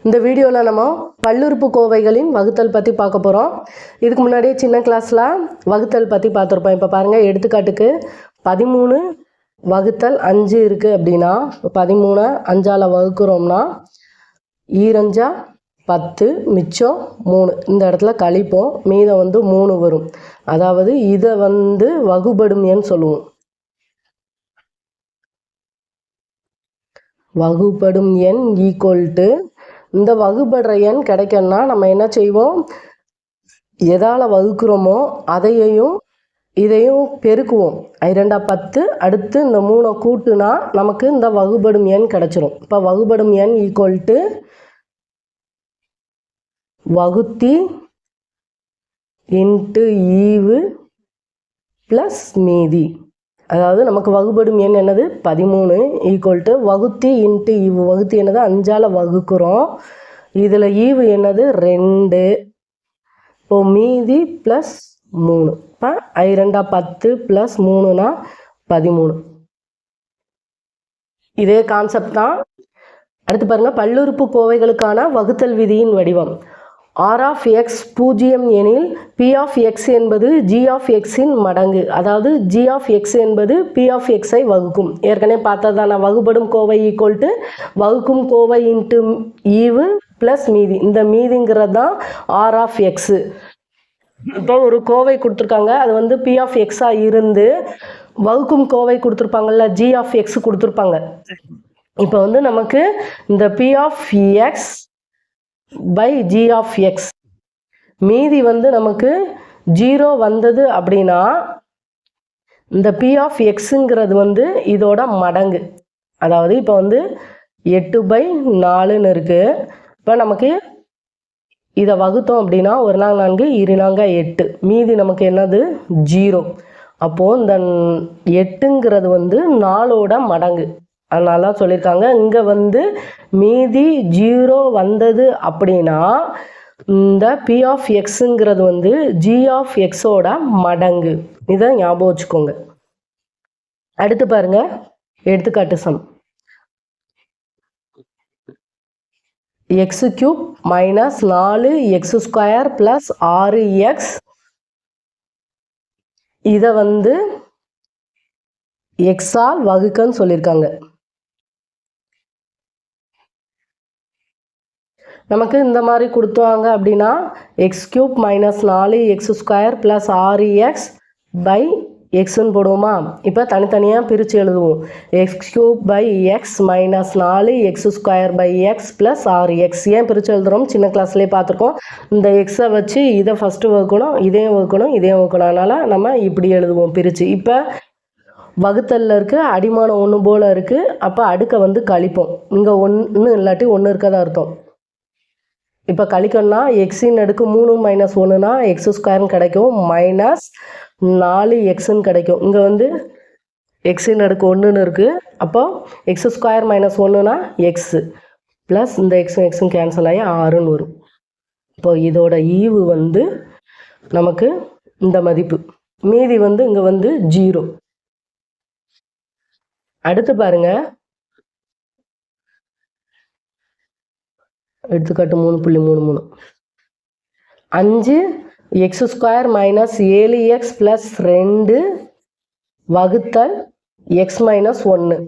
இந்த வீடியோவில் நம்ம பல்லுறுப்புக்கோவைகளின் வகுத்தல் பற்றி பார்க்க போகிறோம். இதுக்கு முன்னாடியே சின்ன கிளாஸில் வகுத்தல் பற்றி பார்த்துருப்போம். இப்போ பாருங்கள், எடுத்துக்காட்டுக்கு 13 வகுத்தல் 5 இருக்குது அப்படின்னா 13 5ஆல் வகுக்கிறோம்னா 2 10 மிச்சம் 3. இந்த இடத்துல கழிப்போம், மீதம் 3 வரும். அதாவது இதை வகுபடும் எண் சொல்லுவோம். வகுபடும் எண் ஈக்குவல் டு இந்த வகுபடுற எண் கிடைக்கணும்னா நம்ம என்ன செய்வோம், எதால் வகுக்கிறோமோ அதையும் இதையும் பெருக்குவோம். 2 10, அடுத்து இந்த 3 கூட்டுனா நமக்கு இந்த வகுபடும் எண் கிடைச்சிரும். இப்போ வகுபடும் எண் ஈக்குவல் டு வகுத்தி இன்ட்டு ஈவு ப்ளஸ் மீதி. அதாவது நமக்கு வகுபடும் எண் என்னது 13 ஈக்குவல் டு வகுத்தி இன்ட்டு ஈவு. வகுத்தி என்னது 5ஆல் வகுக்கிறோம், இதில் ஈவு என்னது 2, இப்போ மீதி ப்ளஸ் 3. இப்போ 2 10 ப்ளஸ் 3னா 13. இதே கான்செப்ட் தான். அடுத்து பாருங்கள், பல்லுறுப்புக்கோவைகளுக்கான வகுத்தல் விதியின் வடிவம். R of x 0 எனில் P of x என்பது G of x இன் மடங்கு. அதாவது G of x என்பது P of x ஐ வகுக்கும். ஏற்கனவே பார்த்ததான வகுபடும் கோவை ஈக்குவல் டு வகுக்கும் கோவை இன்ட்டு ஈவு ப்ளஸ் மீதி. இந்த மீதிங்கிறது தான் R of x. இப்போ ஒரு கோவை கொடுத்துருக்காங்க, அது P of x இருந்து வகுக்கும் கோவை கொடுத்துருப்பாங்கல்ல, G of x கொடுத்துருப்பாங்க. இப்போ நமக்கு இந்த P of x by G of x மீதி நமக்கு 0 வந்தது அப்படின்னா இந்த P of xங்கிறது இதோட மடங்கு. அதாவது இப்போ 8/4ன்னு இருக்கு. இப்போ நமக்கு இதை வகுத்தோம் அப்படின்னா 1 4 4 2 4 8, மீதி நமக்கு என்னது 0. அப்போது இந்த 8ங்கிறது 4ஓட மடங்கு. அதனால தான் சொல்லியிருக்காங்க இங்கே மீதி 0 வந்தது அப்படின்னா இந்த P of xங்கிறது G of xோட மடங்கு. இதை ஞாபகம் வச்சுக்கோங்க. அடுத்து பாருங்க, எடுத்துக்காட்டு some. x³ minus 4x² plus 6x இதை எக்ஸால் வகுக்கன்னு சொல்லியிருக்காங்க. நமக்கு இந்த மாதிரி கொடுத்தாங்க அப்படின்னா x³ minus 4x² plus 6x by எக்ஸ்ன்னு போடுவோமா. இப்போ தனித்தனியாக பிரித்து எழுதுவோம். x³ by x minus 4x² by x plus 6x. ஏன் பிரித்து எழுதுகிறோம், சின்ன கிளாஸ்லேயே பார்த்துருக்கோம். இந்த எக்ஸை வச்சு இதை ஃபஸ்ட்டு வகுக்கணும், இதையும் வகுக்கணும், இதையும் வகுக்கணும். அதனால் நம்ம இப்படி எழுதுவோம் பிரித்து. இப்போ வகுத்தலில் இருக்குது, அடிமானம் 1 போல் இருக்குது. அப்போ அடுக்கை கழிப்போம். இங்கே 1 இல்லாட்டி 1 இருக்கதான் அர்த்தம். இப்போ கழிக்கணும்னா எக்ஸின் அடுக்கு 3 மைனஸ் 1னா x² கிடைக்கும், மைனஸ் 4xன்னு கிடைக்கும். இங்கே எக்ஸின் அடுக்கு 1ன்னு இருக்குது. அப்போ x² மைனஸ் 1னா எக்ஸு ப்ளஸ் இந்த எக்ஸும் கேன்சல் ஆகி 6ன்னு வரும். இப்போ இதோட ஈவு நமக்கு இந்த மதிப்பு, மீதி இங்கே 0. அடுத்து பாருங்க, எடுத்துக்காட்டு 3.33. 5x² மைனஸ் 7x ப்ளஸ் 2 வகுத்தல் x மைனஸ் 1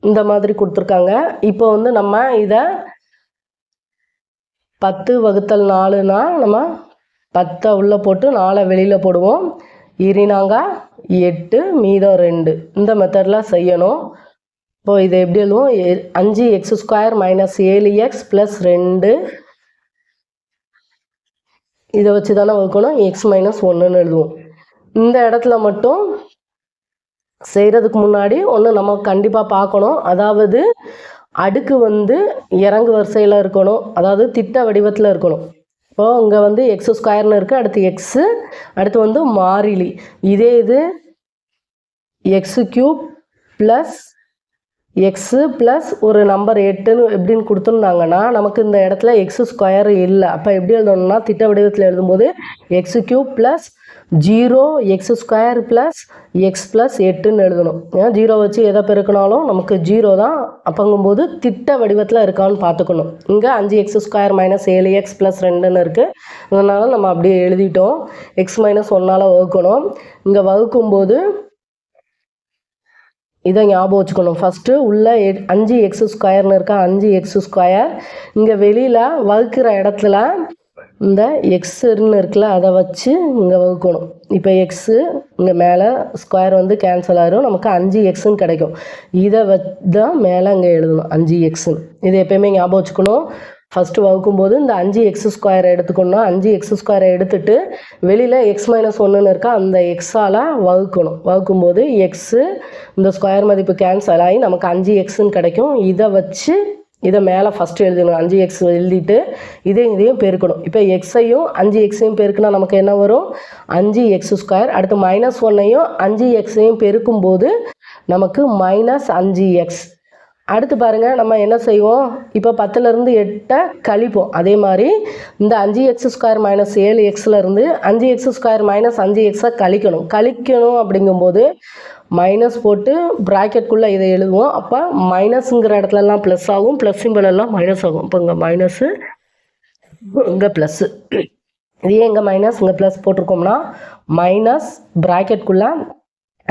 இந்த மாதிரி கொடுத்துருக்காங்க. இப்போ நம்ம இதை 10 வகுத்தல் 4னா நம்ம 10 உள்ளே போட்டு 4 வெளியில் போடுவோம். 2 4 8 மீதம் 2. இந்த மெத்தடில் செய்யணும். இப்போ இதை எப்படி எழுதுவோம், 5x² மைனஸ் 7x ப்ளஸ் 2 இதை வச்சு தானே வகுக்கணும், x மைனஸ் 1ன்னு எழுதுவோம். இந்த இடத்துல மட்டும் செய்கிறதுக்கு முன்னாடி ஒன்று நம்ம கண்டிப்பாக பார்க்கணும். அதாவது அடுக்கு இறங்கு வரிசையில் இருக்கணும், அதாவது திட்ட வடிவத்தில் இருக்கணும். இப்போது இங்கே x²ன்னு இருக்குது, அடுத்து எக்ஸு, அடுத்து மாறிலி. இதே இது x³ ப்ளஸ் எக்ஸு ப்ளஸ் ஒரு நம்பர் 8ன்னு எப்படின்னு கொடுத்துருந்தாங்கன்னா நமக்கு இந்த இடத்துல x² இல்லை. அப்போ எப்படி எழுதணும்னா திட்ட வடிவத்தில் எழுதும்போது x³ plus 0 x square plus x plus 8ன்னு எழுதணும். ஏன்னா 0 வச்சு எதை பெருக்கினாலும் நமக்கு 0 தான். அப்போங்கும்போது திட்ட வடிவத்தில் இருக்கான்னு பார்த்துக்கணும். இங்கே 5x² மைனஸ் 7x ப்ளஸ் 2ன்னு இருக்குது. அதனால் நம்ம அப்படியே எழுதிட்டோம். x மைனஸ் 1ஆல் வகுக்கணும். இங்கே வகுக்கும்போது இதை ஞாபகம் வச்சுக்கணும். ஃபஸ்ட்டு உள்ள 5x² இருக்கா, 5x². இங்கே வெளியில் வகுக்கிற இடத்துல இந்த எக்ஸுன்னு இருக்குல்ல, அதை வச்சு இங்கே வகுக்கணும். இப்போ எக்ஸு இங்கே மேலே ஸ்கொயர் வந்து கேன்சல் ஆகிரும். நமக்கு 5xன்னு கிடைக்கும். இதை தான் மேலே இங்கே எழுதணும் 5xன்னு. இதை எப்போயுமே ஞாபகம் வச்சுக்கணும். ஃபஸ்ட்டு வகுக்கும்போது இந்த 5x² எடுத்துக்கணும். 5x² எடுத்துட்டு வெளியில் x மைனஸ் 1ன்னு இருக்கா, அந்த எக்ஸால் வகுக்கணும். வகுக்கும்போது எக்ஸு இந்த ஸ்கொயர் மதிப்பு கேன்சல் ஆகி நமக்கு 5xன்னு கிடைக்கும். இதை வச்சு இதை மேலே ஃபஸ்ட்டு எழுதணும். 5x எழுதிட்டு இதையும் பெருக்கணும். இப்போ எக்ஸையும் 5xையும் பெருக்குனா நமக்கு என்ன வரும்? 5x². அடுத்து மைனஸ் 1ஐயும் 5xையும் பெருக்கும்போது நமக்கு மைனஸ் 5x. அடுத்து பாருங்கள், நம்ம என்ன செய்வோம்? இப்போ 10லேருந்து 8 கழிப்போம். அதே மாதிரி இந்த 5x² மைனஸ் 7xலேருந்து 5x² மைனஸ் 5xை கழிக்கணும் அப்படிங்கும்போது மைனஸ் போட்டு ப்ராக்கெட்குள்ளே இதை எழுதுவோம். அப்போ மைனஸுங்கிற இடத்துலலாம் ப்ளஸ் ஆகும், ப்ளஸ் சிம்பிள் எல்லாம் மைனஸ் ஆகும். இப்போ இங்கே மைனஸு, இங்கே ப்ளஸ்ஸு. இதே இங்கே மைனஸ் இங்கே ப்ளஸ் போட்டிருக்கோம்னா மைனஸ் ப்ராக்கெட்குள்ளே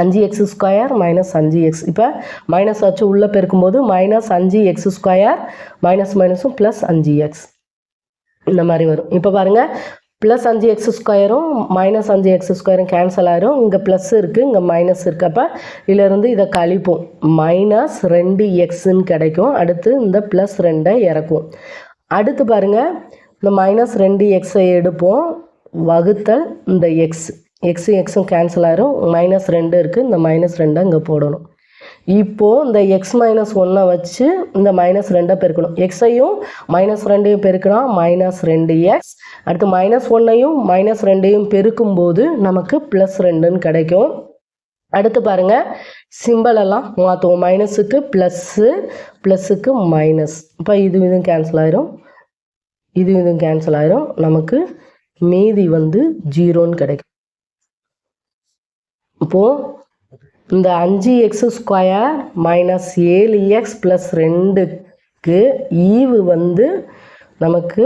5x² மைனஸ் 5x. இப்போ மைனஸ் வச்சு உள்ளே பெருக்கும்போது மைனஸ் 5x² மைனஸ் மைனஸும் ப்ளஸ் 5x இந்த மாதிரி வரும். இப்போ பாருங்கள், plus 5x² minus 5x² cancel ஆகிரும். இங்கே ப்ளஸ் இருக்குது, இங்கே மைனஸ் இருக்குது. அப்போ இதிலேருந்து இதை கழிப்போம். மைனஸ் 2xன்னு கிடைக்கும். அடுத்து இந்த ப்ளஸ் 2ஐ இறக்குவோம். அடுத்து பாருங்கள், இந்த மைனஸ் 2xஐ எடுப்போம். வகுத்தல் இந்த எக்ஸும் கேன்சல் ஆகிரும். மைனஸ் 2 இருக்குது, இந்த மைனஸ் 2ஐ இங்கே போடணும். இப்போது இந்த எக்ஸ் மைனஸ் 1ஐ வச்சு இந்த மைனஸ் 2ஐ பெருக்கணும். எக்ஸையும் மைனஸ் 2ஐயும் பெருக்கினா மைனஸ் 2x. அடுத்து மைனஸ் 1ஐயும் மைனஸ் 2ஐயும் பெருக்கும்போது நமக்கு ப்ளஸ் 2ன்னு கிடைக்கும். அடுத்து பாருங்கள், சிம்பிளெல்லாம் மாற்றுவோம். மைனஸுக்கு ப்ளஸ்ஸு, ப்ளஸ்ஸுக்கு மைனஸ். இப்போ இதுவும் கேன்சல் ஆகிரும், இதுவும் கேன்சல் ஆகிரும். நமக்கு மீதி வந்து 0ன்னு கிடைக்கும். இப்போது இந்த 5x² மைனஸ் 7x ப்ளஸ் 2க்கு ஈவு வந்து நமக்கு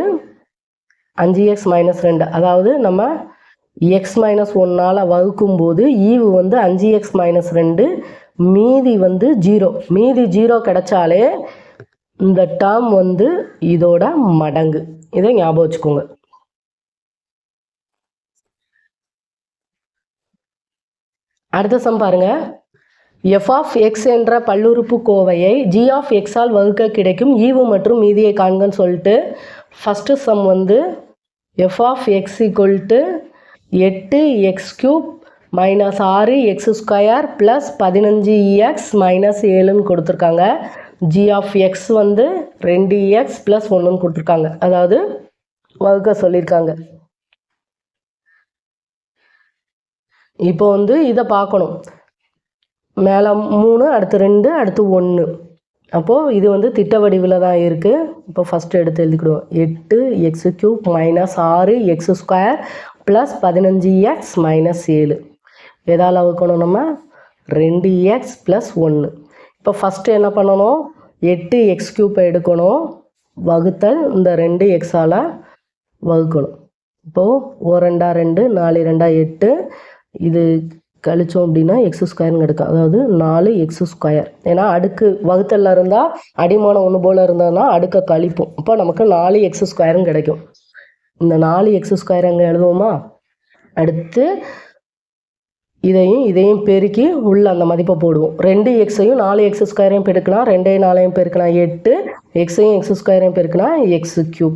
5x மைனஸ் 2. அதாவது நம்ம எக்ஸ் மைனஸ் 1ஆல் வகுக்கும்போது ஈவு வந்து 5x மைனஸ் 2, மீதி வந்து 0. மீதி 0 கிடைச்சாலே இந்த டேர்ம் வந்து இதோட மடங்கு. இதை ஞாபகம் வச்சுக்கோங்க. அடுத்த சம் பாருங்கள். f ஆஃப் எக்ஸ் என்ற பல்லுறுப்புக்கோவையை g ஆஃப் எக்ஸால் வகுக்க கிடைக்கும் ஈவு மற்றும் மீதியை காண்கன்னு சொல்லிட்டு ஃபஸ்ட்டு சம் வந்து f of x equal to 8x³ minus 6x² plus 15x minus 7ன்னு கொடுத்துருக்காங்க. g ஆஃப் எக்ஸ் வந்து 2x ப்ளஸ் 1ன்னு கொடுத்துருக்காங்க. அதாவது வகுக்க சொல்லியிருக்காங்க. இப்போ வந்து இதை பார்க்கணும். மேலே 3, அடுத்து 2, அடுத்து 1. அப்போது இது வந்து திட்ட வடிவில் தான் இருக்குது. இப்போ ஃபஸ்ட்டு எடுத்து எழுதிக்கிடுவோம். 8x³ minus 6x² plus 15x minus 7. எதால் வகுக்கணும்? நம்ம 2x ப்ளஸ் 1. இப்போ ஃபஸ்ட்டு என்ன பண்ணணும்? 8x³ எடுக்கணும். வகுத்தல் இந்த 2xஆல் வகுக்கணும். இப்போது 1 2 4 2 8. இது கழிச்சோம் அப்படின்னா x² கிடைக்கும். அதாவது 4x². ஏன்னா அடுக்கு வகுத்தலில் இருந்தால் அடிமானம் ஒன்று போல் இருந்ததுன்னா அடுக்க கழிப்போம். அப்போ நமக்கு 4x² கிடைக்கும். இந்த 4x² அங்கே எழுதுவோமா? அடுத்து இதையும் பெருக்கி உள்ள அந்த மதிப்பை போடுவோம். 2xஐயும் 4x² பெருக்கினா 2ஐயும் 4ஐயும் பெருக்கினா 8, எக்ஸையும் x² பெருக்கினா x³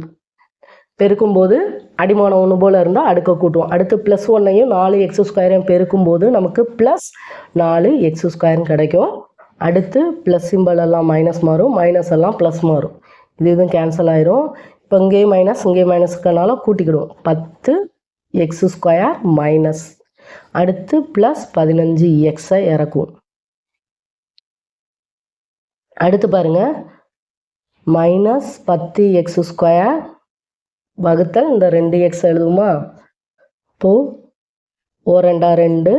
பெருக்கும்போது அடிமானம் ஒன்று போல் இருந்தால் அடுக்க கூட்டுவோம். அடுத்து ப்ளஸ் 1ஐயும் 4x² பெருக்கும்போது நமக்கு ப்ளஸ் 4x² கிடைக்கும். அடுத்து ப்ளஸ் சிம்பிள் எல்லாம் மைனஸ் மாறும், மைனஸ் எல்லாம் ப்ளஸ் மாறும். இதுவும் கேன்சல் ஆயிரும். இப்போ இங்கேயும் மைனஸ், இங்கேயும் மைனஸ்க்கனால கூட்டிக்கிடுவோம். 10x² மைனஸ், அடுத்து ப்ளஸ் 15xஐ இறக்குவோம். அடுத்து பாருங்கள், மைனஸ் 10x² வகுத்தல் இந்த 2x எழுதுவோமா? இப்போது ஓ ரெண்டா 2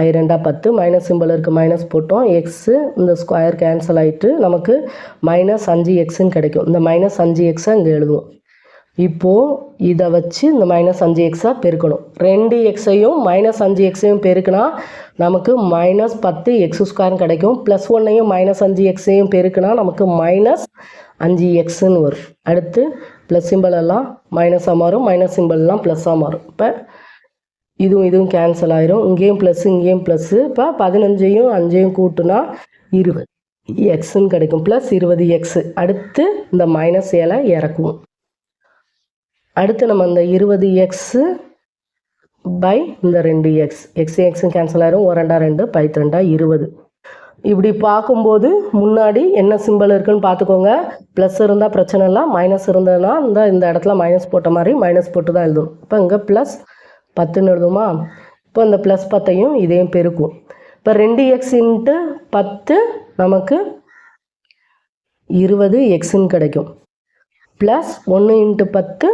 ஐ ரெண்டா 10 மைனஸ் சிம்பிள் இருக்குது மைனஸ் போட்டோம் எக்ஸு இந்த ஸ்கொயர் கேன்சல் ஆகிட்டு நமக்கு மைனஸ் 5x கிடைக்கும். இந்த மைனஸ் 5x இங்கே எழுதுவோம். இப்போது இதை வச்சு இந்த மைனஸ் 5x பெருக்கணும். 2xஐயும் மைனஸ் 5xஐயும் பெருக்கினா நமக்கு மைனஸ் 10x² கிடைக்கும். ப்ளஸ் 1ஐயும் மைனஸ் 5xஐயும் பெருக்கினா நமக்கு மைனஸ் 5xன்னு வரும். அடுத்து ப்ளஸ் சிம்பிள் எல்லாம் மைனஸாக மாறும், மைனஸ் சிம்பிள்லாம் ப்ளஸ்ஸாக மாறும். இப்போ இதுவும் கேன்சல் ஆயிரும். இங்கேயும் ப்ளஸ்ஸு இங்கேயும் ப்ளஸ்ஸு. இப்போ 15ஐயும் 5ஐயும் கூட்டுனா 20xன்னு கிடைக்கும். Plus 20x. அடுத்து இந்த மைனஸ் 7 இறக்குவோம். அடுத்து நம்ம இந்த 20x பை இந்த 2x எக்ஸும் கேன்சல் ஆயிரும். 1 2 2 பை 2 20. இப்படி பார்க்கும்போது முன்னாடி என்ன சிம்பிள் இருக்குன்னு பார்த்துக்கோங்க. ப்ளஸ் இருந்தால் பிரச்சனை இல்லை, மைனஸ் இருந்ததுன்னா இந்த இடத்துல மைனஸ் போட்ட மாதிரி மைனஸ் போட்டு தான் எழுதணும். இப்போ இங்கே ப்ளஸ் 10ன்னு எழுதுமா. இப்போ இந்த ப்ளஸ் 10ஐயும் இதையும் பெருக்கும். இப்போ 2x × 10 நமக்கு 20xன்னு கிடைக்கும். ப்ளஸ் 1 × 10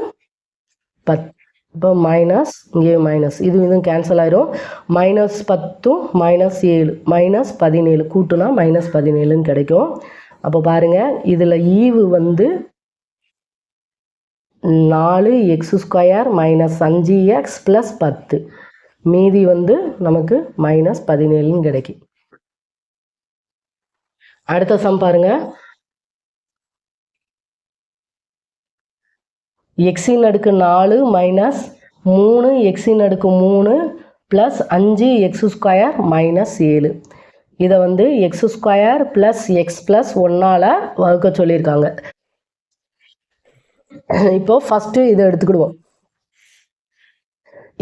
10. இப்போ மைனஸ் இங்கேயும் மைனஸ் இதுவும் கேன்சல் ஆயிரும். மைனஸ் 10 மைனஸ் 7 மைனஸ் 17 கூட்டுனா மைனஸ் 17ன்னு கிடைக்கும். அப்போ பாருங்கள் இதில் ஈவு 4x² மைனஸ் 5x ப்ளஸ் 10 மீதி நமக்கு மைனஸ் 17ன்னு கிடைக்கும். அடுத்த சம் பாருங்கள். x⁻4 minus 3x⁻3 plus 5x² minus 7 இதை x² ப்ளஸ் x ப்ளஸ் 1ஆல் வகுக்க சொல்லியிருக்காங்க. இப்போ ஃபஸ்ட்டு இதை எடுத்துக்கிடுவோம்.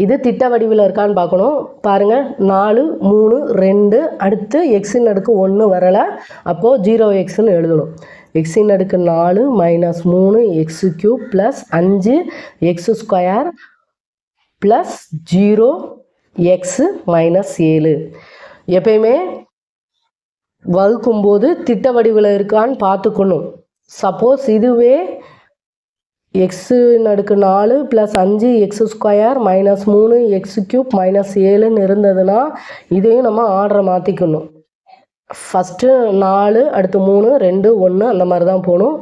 இது திட்ட வடிவில் இருக்கான்னு பார்க்கணும். பாருங்கள் 4 3 2 அடுத்து x⁻1 வரலை, அப்போது 0xன்னு எழுதணும். x⁻4 minus 3x³ plus 5x² plus 0x minus 7. எப்பயுமே வகுக்கும்போது திட்ட வடிவில் இருக்கான்னு பார்த்துக்கணும். சப்போஸ் இதுவே x⁻4 plus 5x² minus 3x³ minus 7ன்னு இருந்ததுன்னா இதையும் நம்ம ஆர்டரை மாற்றிக்கணும். ஃபஸ்ட்டு 4 அடுத்து 3 2 1 அந்த மாதிரி தான் போகணும்.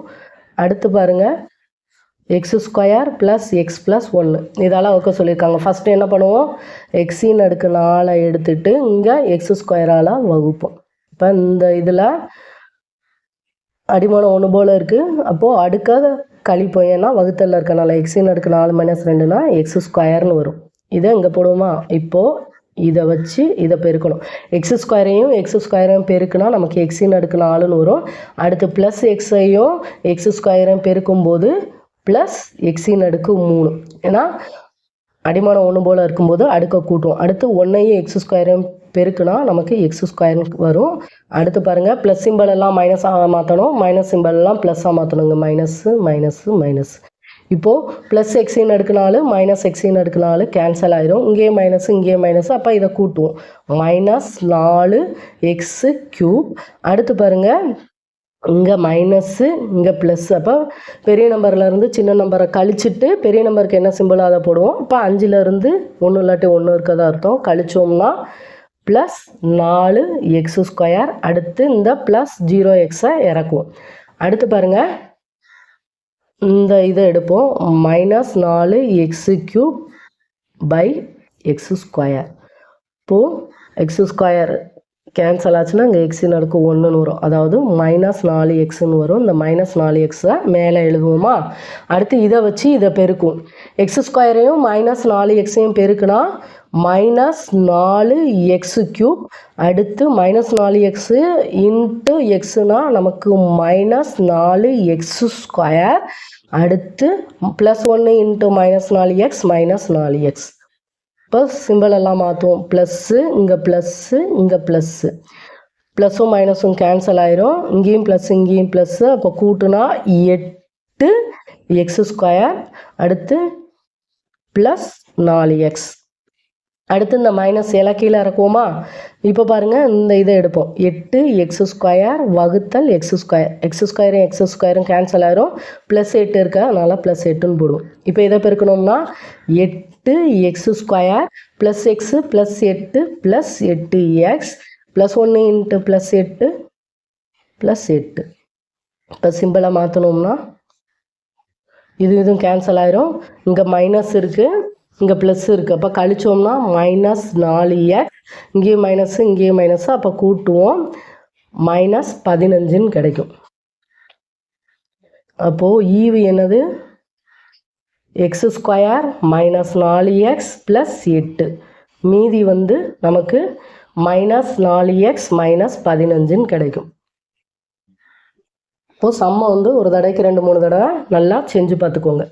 அடுத்து பாருங்கள் x² ப்ளஸ் x ப்ளஸ் 1 இதெல்லாம் வகுக்க சொல்லியிருக்காங்க. ஃபஸ்ட்டு என்ன பண்ணுவோம், x⁻4 எடுத்துகிட்டு இங்கே x² வகுப்போம். இப்போ இந்த இதில் அடிமானம் 1 போல் இருக்குது. அப்போது அடுக்க கழிப்போம், ஏன்னா வகுத்தலில் இருக்கனால. x⁻4 மைனஸ் 2னா x² வரும். இதை இங்கே போடுவோமா. இப்போது இதை வச்சு இதை பெருக்கணும். x²ஐயும் x² பெருக்குனா நமக்கு x⁻4ன்னு வரும். அடுத்து ப்ளஸ் x-ஐயும் x² பெருக்கும்போது ப்ளஸ் x⁻3. ஏன்னா அடிமானம் 1 போல் இருக்கும்போது அடுக்க கூட்டும். அடுத்து 1ஐயும் x² பெருக்குனா நமக்கு x² வரும். அடுத்து பாருங்கள் ப்ளஸ் சிம்பிள் எல்லாம் மைனஸாக மாற்றணும், மைனஸ் சிம்பிள் எல்லாம் ப்ளஸ்ஸாக மாற்றணுங்க. Minus minus minus. இப்போது plus x⁻4 minus x⁻4 cancel ஆயிரும். இங்கேயே மைனஸ் இங்கேயே மைனஸ். அப்போ இதை கூட்டுவோம். Minus 4x³. அடுத்து பாருங்கள் இங்கே மைனஸ்ஸு இங்கே ப்ளஸ். அப்போ பெரிய நம்பர்லேருந்து சின்ன நம்பரை கழிச்சிட்டு பெரிய நம்பருக்கு என்ன சிம்பிள் அதை போடுவோம். இப்போ 5லேருந்து 1 இல்லாட்டி 1 இருக்கதான் அர்த்தம். கழிச்சோம்னா ப்ளஸ் 4x². அடுத்து இந்த ப்ளஸ் 0xஐ இறக்குவோம். அடுத்து பாருங்கள் இந்த இதை எடுப்போம். Minus 4x³ by x². இப்போது x² கேன்சல் ஆச்சுன்னா இங்கே x⁻1ன்னு வரும். அதாவது மைனஸ் 4xன்னு வரும். இந்த மைனஸ் 4xஐ மேலே எழுதுவோமா. அடுத்து இதை வச்சு இதை பெருக்கும். x²ஐயும் மைனஸ் 4xஐயும் பெருக்குனா மைனஸ் 4x³. அடுத்து மைனஸ் 4x இன்ட்டு எக்ஸுனா நமக்கு மைனஸ் 4x². அடுத்து plus 1 into minus 4x minus 4x. இப்போ சிம்பிள் எல்லாம் மாற்றுவோம். ப்ளஸ்ஸு இங்கே ப்ளஸ்ஸு இங்கே ப்ளஸ்ஸு. ப்ளஸ்ஸும் மைனஸும் கேன்சல் ஆயிரும். இங்கேயும் ப்ளஸ் இங்கேயும் ப்ளஸ்ஸு. அப்போ கூட்டுனா 8x². அடுத்து ப்ளஸ் 4x. அடுத்து இந்த மைனஸ் எல்லாம் கீழே இறக்குவோமா? இப்போ பாருங்கள், இந்த இதை எடுப்போம். 8x² வகுத்தல் x². x² கேன்சல் ஆயிரும். +8 இருக்கா, அதனால் +8ன்னு போடுவோம். இப்போ இதை பெருக்கணும்னா 8x² + x + 8 + 8x +1 × +8 +8. இப்போ சிம்பிளை மாற்றணும்னா இதுவும் கேன்சல் ஆயிரும். இங்கே மைனஸ் இருக்குது, இங்கே ப்ளஸ் இருக்குது. அப்போ கழிச்சோம்னா -4x, இங்கேயும் மைனஸு இங்கேயும் மைனஸு, அப்போ கூட்டுவோம் -15ன்னு கிடைக்கும். அப்போது ஈவு என்னது? x² -4x + 8. மீதி நமக்கு -4x -15ன்னு கிடைக்கும். இப்போது சம்மை ஒரு தடவைக்கு 2-3 தடவை நல்லா செஞ்சு பார்த்துக்கோங்க.